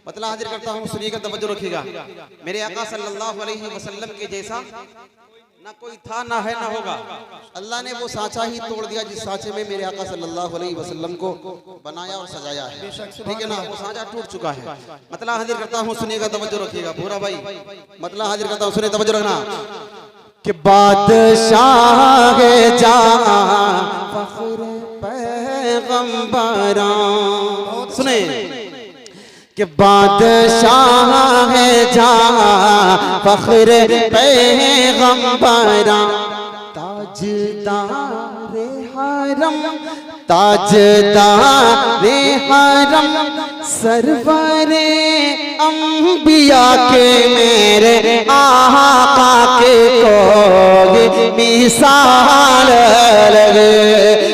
मतलब हाजिर करता हूँ, सुनिएगा, तवज्जो रखिएगा। मेरे आका सल्लल्लाहु अलैहि वसल्लम के जैसा ना कोई था, ना है, ना होगा। अल्लाह ने वो सांचा ही तोड़ दिया जिस सांचे में मेरे आका सल्लल्लाहु अलैहि वसल्लम को बनाया और सजाया है। ठीक है ना, वो सांचा टूट चुका है। मतलब हाजिर करता हूँ, सुनिएगा, तवज्जो रखिएगा। पूरा भाई मतलब हाजिर करता हूँ, सुनिए, तवज्जो रखना कि बादशाह जहां फख्र पैगंबरां, सुने कि बादशाह है जहां फख्र पैगंबरां, ताजदारे हरम, ताजदारे हरम, सरवरे अंबिया के मेरे आका के कोई मिसाल लगे,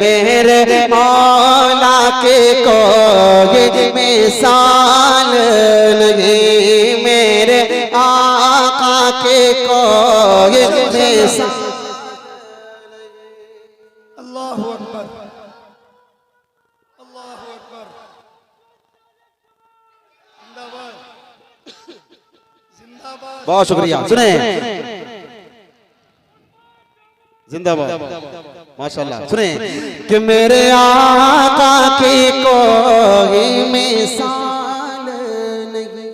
मेरे मौला के कोई मिसाल लगे, मेरे आका के कोई मिसाल। अल्लाहु अकबर, अल्लाहु अकबर, जिंदाबाद, जिंदाबाद। बहुत शुक्रिया। सुने, जिंदाबाद, माशाल्लाह। सुने कि मेरे आका की कोई मिसाल नहीं,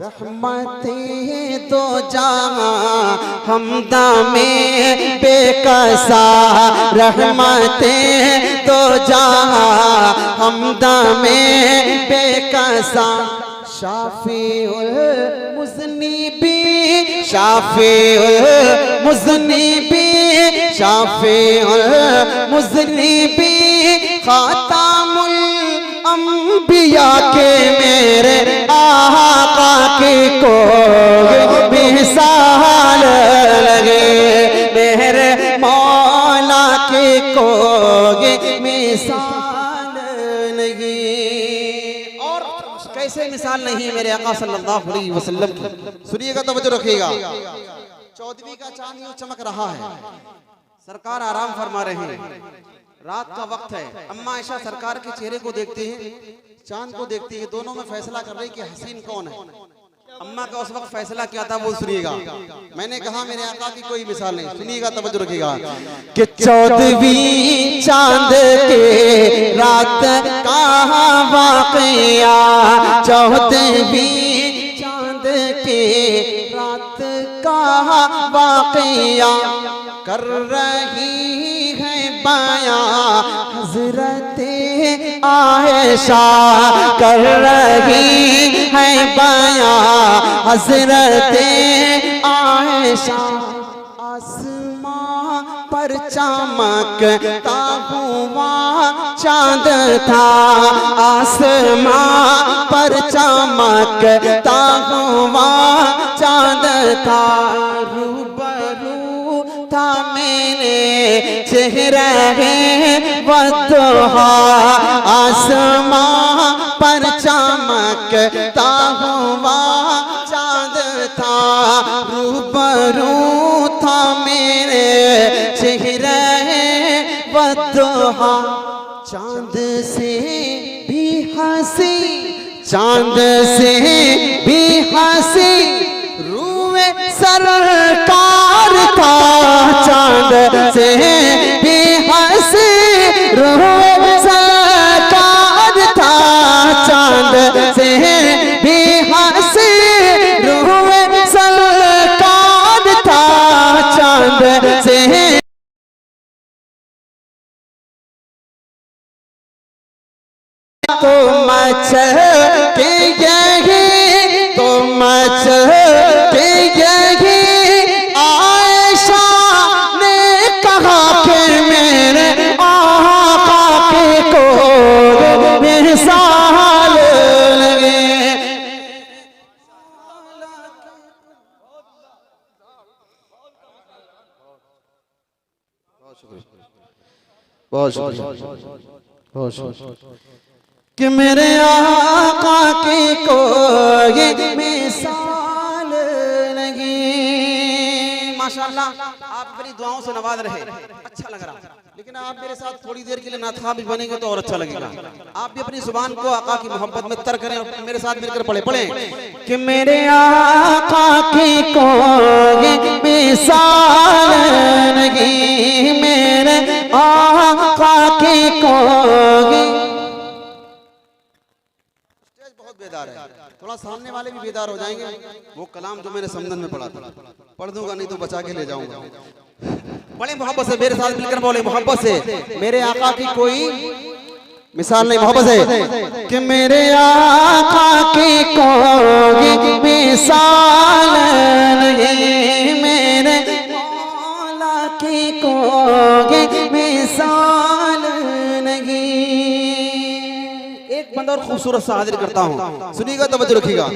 रहमतें तो जहां हमदा में बेकसा, रहमतें तो जहां हमदा में बेकसा, शाफीउल मुज़निबी, शाफीउल मुज़निबी, शाफीउल मुज़निबी, खातामुल अंबिया के मेरे आका के कोई मिसाल लगे, मेरे मौला के कोई मिसाल नहीं। और कैसे मिसाल नहीं मेरे आका सल्लल्लाहु अलैहि वसल्लम की? सुनिएगा, तवज्जो रखिएगा। 14वीं का चांद यूं चमक रहा है, सरकार आराम फरमा रहे हैं, रात का वक्त है। अम्मा आयशा सरकार के चेहरे को देखती है, चांद को देखती है, दोनों में फैसला कर रही कि हसीन कौन है। अम्मा का उस वक्त फैसला क्या था वो सुनिएगा। मैंने कहा मेरे आका की कोई मिसाल नहीं, सुनिएगा, तवज्जो रखिएगा कि 14वीं चांद के रात का वाक़या, 14वीं चांद के रात का वाक़या कर रही है बयां हज़रते आयशा, कर रही है बयां हज़रते आयशा। आसमां पर चमकता हुआ चांद था, आसमां पर चमकता हुआ चांद था, रूबरू था मेरे चेहरा है वद्दुहा, आसमां पर चमकता हुआ चांद था, रूबरू था मेरे चेहरा है वद्दुहा। चांद से भी हंसी, चांद से भी हंसी रूए सरकार था, चांद से भी हंसी रूए सरकार था, चांद से भी हंसी रूए सरकार था, चांद से तो मचल के यही, तो मचल के यही आयशा ने कहा कि मेरे आका के कोई मिसाल लगे। बहुत शुक्रिया, बहुत शुक्रिया कि मेरे आका की कोई मिसाल नहीं। माशाल्लाह, आप बड़ी दुआओं से नवाज रहे, अच्छा लग रहा। लेकिन आप मेरे साथ थोड़ी देर के लिए नाथखा भी बनेंगे तो और अच्छा लगेगा। आप भी अपनी जुबान को आका की मोहब्बत में तर करें और मेरे साथ मिलकर पढ़े कि मेरे आका की कोई मिसाल नहीं, मेरे आका की कोई। स्टेज बहुत बेदार है, थोड़ा सामने वाले भी बेदार हो जाएंगे। वो कलाम जो मैंने समदन में पढ़ा था पढ़ दूंगा, नहीं तो बचा के ले जाऊंगा। बड़े मोहब्बत से मेरे साथ मिलकर बोले, मोहब्बत से मेरे आका की कोई मिसाल नहीं। मोहब्बत से कि मेरे आका की कोई मिसाल नहीं, मेरे मौला की कोई मिसाल नहीं। एक बंदा और खूबसूरत सा हाजिर करता हूँ, सुनिएगा, तवज्जो रखिएगा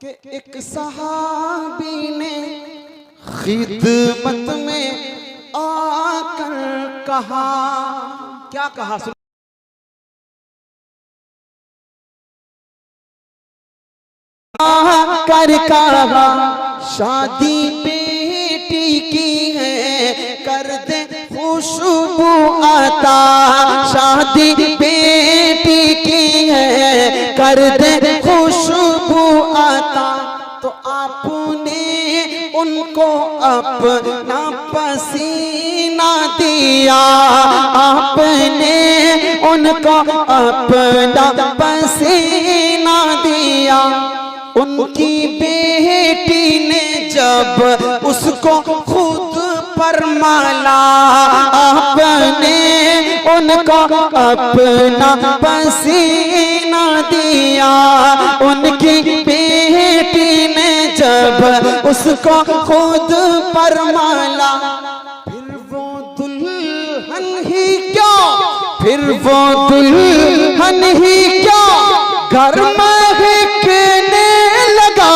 कि एक सहाबी ने खिदमत में आकर कहा, क्या कहा? कर कहा शादी बेटी की है, कर दे खुशबू आता। शादी बेटी की है, कर दे खुशबू आता। तो आपने उनको अपना पसीना दिया, आपने उनको अपना पसीना दिया। उनकी बेटी ने जब उसको खुद पर माला, आपने उनको अपना पसीना दिया। उनकी बेटी ने जब उसको खुद पर माला, फिर वो दुल्हन ही क्या, फिर वो दुल्हन ही क्या घर महकने लगा।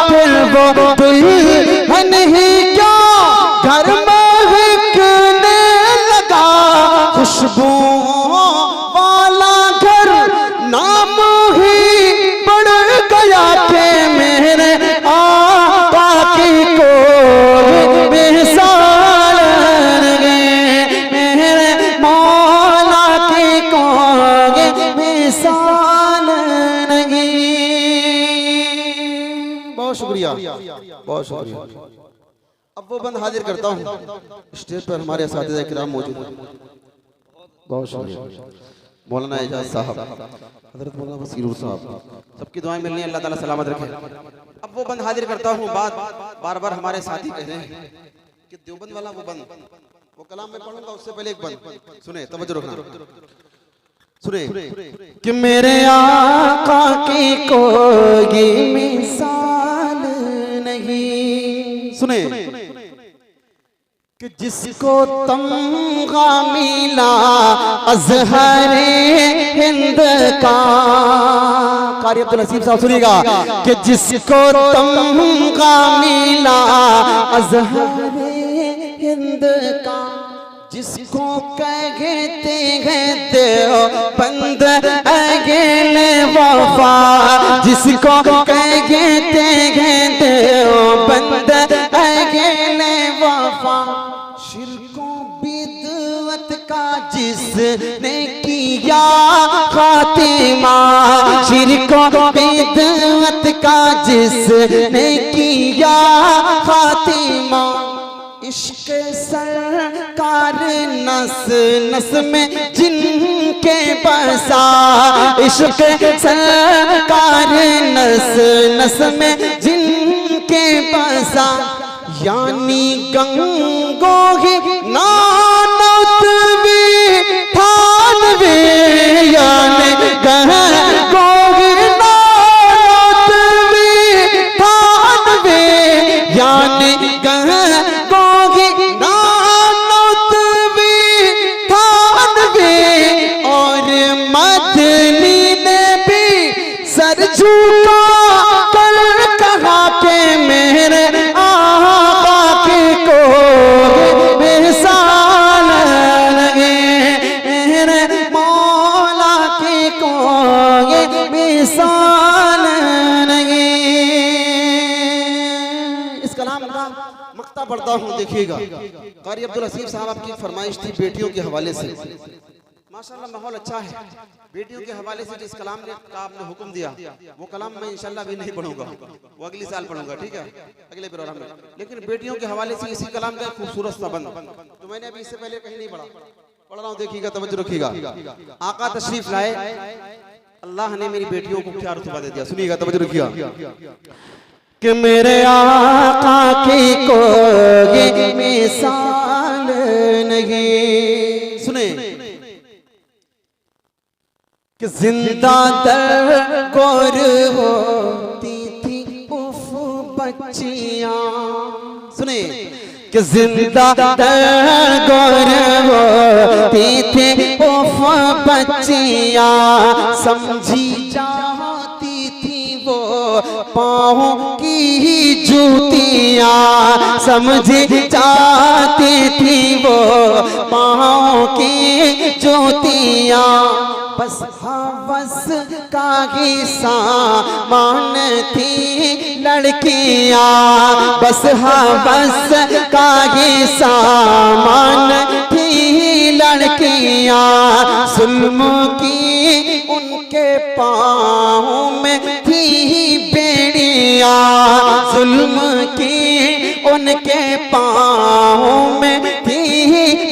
फिर वो दुल्हन ही क्या घर महकने लगा। खुशबू वाला घर नाम ही बढ़ गया कि मेरे आका की कोई मिसाल नहीं, मेरे मौला की कोई मिसाल नहीं। बहुत शुक्रिया, बहुत शुक्रिया। अब वो बंद हाजिर करता हूँ, स्टेज पर हमारे साथी किराम मौजूद हैं। बहुत शुक्रिया मौलाना एजाज साहब, हजरत मौलाना बसीरुर साहब, सबकी दुआएं मिलनी है, अल्लाह ताला सलामत रखे। अब वो बंद हाजिर करता हूँ। बार बार हमारे साथी कह रहे हैं कि देवबंद वाला वो बंद, वो कलाम में पढ़ूंगा, उससे पहले एक बंद सुने, तवज्जो रखना, सुने कि मेरे आका की कोई मिसाल नहीं। सुने कि जिसको तमगा मिला अज़हरे हिंद का, कारी अब्दुल नसीब साहब सुनिएगा, कि जिसको तमगा मिला अज़हरे हिंद का, जिसको कहते हैं देवबंद अगले वफा, जिसको कहते हैं देवबंद अगले वफा। शिरको बिदअत का जिसने किया खातिमा, शिरको बिदअत का जिसने किया खातिमा। इश्क सरकार नस नस में जिनके बसा, इश्क सरकार नस नस में जिनके बसा। यानी गंगोही नानोतवी थानवी, यानी गंगोही नानोतवी थानवी, यानी गंगोही नानोतवी थानवी। और मदनी ने भी सर झुका कर कहा कि मेरे मक्ता पढ़ता हूँ, देखिएगा। कारी अब्दुल हसीब साहब आपकी फरमाइश थी बेटियों के हवाले से। माशाल्लाह माहौल अच्छा है। बेटियों के हवाले से जिस कलाम ने का आपने हुक्म दिया वो कलाम मैं इंशाल्लाह भी नहीं पढ़ूंगा, वो अगले साल पढ़ूंगा, ठीक है, अगले प्रोग्राम में। लेकिन बेटियों के हवाले से इसी कलाम का खूबसूरत सा बंद तो मैंने अभी इससे पहले कहीं नहीं पढ़ रहा हूँ, देखिएगा, तवज्जो रखिएगा। आका तशरीफ लाए, अल्लाह ने मेरी बेटियों को क्या रुतबा दे दिया, सुनिएगा, तवज्जो रखिएगा। कि मेरे आका की कोई मिसाल नहीं, सुने, कि जिंदा दर गोर होती थी उफ बच्चियां, सुने, कि जिंदा दर गोर होती थी उफ बच्चियां, समझी जाती थी वो पाँव की जूतियां, समझी जाती थी वो पाँव की जूतियां, बस हवस का ही सामान थी लड़कियां, बस हवस का ही सामान थी लड़कियां, जुल्म की उनके पाँव में थी बेड़ियां, जुल्म की उनके पाँव में थी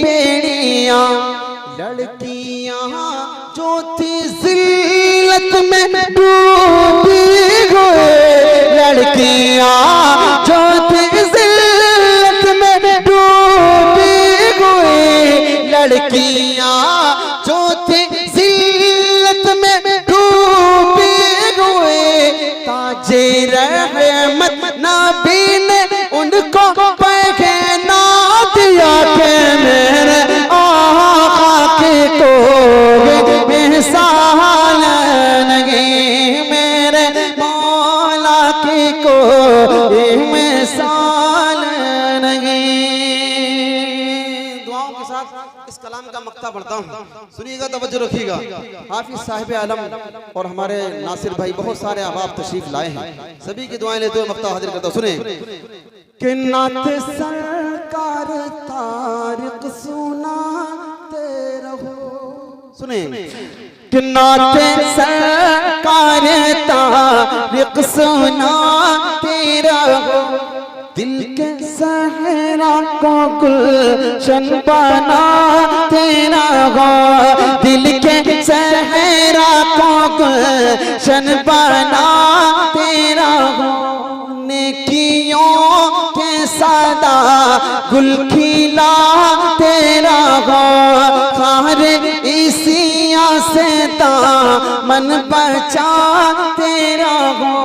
बेड़ियां, लड़कियां जो थी जिल्लत में डूबी हुई, लड़कियां जो थी जिल्लत में डूबी हुई, लड़कियां जो थी जिल्लत में डूबी हुई, ताजे रहमत नबी ने उनको पहना दिया कि मेरे आका की कोई मिसाल नहीं, मेरे मौला की कोई मिसाल नहीं। दुआओं के साथ इस कलाम का मक्ता पढ़ता हूँ, सुनिएगा, तवज्जो रखिएगा। हाफिज साहिब आलम और हमारे नासिर भाई बहुत सारे अहबाब तशरीफ लाए हैं, सभी की दुआएं लेते हुए मक्ता हाजिर करता हूँ। सुने, कि नाथ सरकार तारिक सुनाते रहो, सुने, कि नाथ सरकार तारिक सुनाते रहो, दिल के सहरा को गुलशन बनाते रहो, दिल के सहरा को गुलशन बनाते रहो, नेकियों के सदा गुल खिलाते रहो, खार इसिया से दामन बचाते रहो,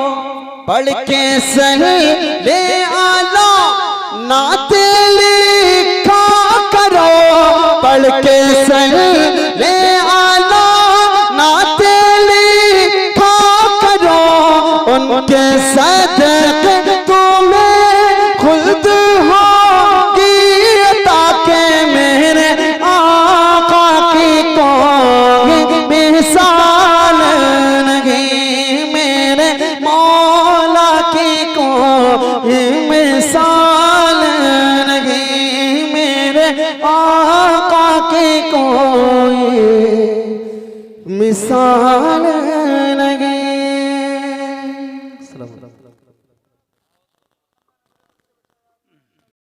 पढ़ के सल ले आलो नाते लिखा करो, पढ़ के सल ले आलो नाते लिखा करो, उनके सदके तुम्हें खुद होगी ताकि मेरे आका की कोई मिसाल नहीं, मेरे मौला की कोई मिसाल नहीं, मेरे आका की कोई मिसाल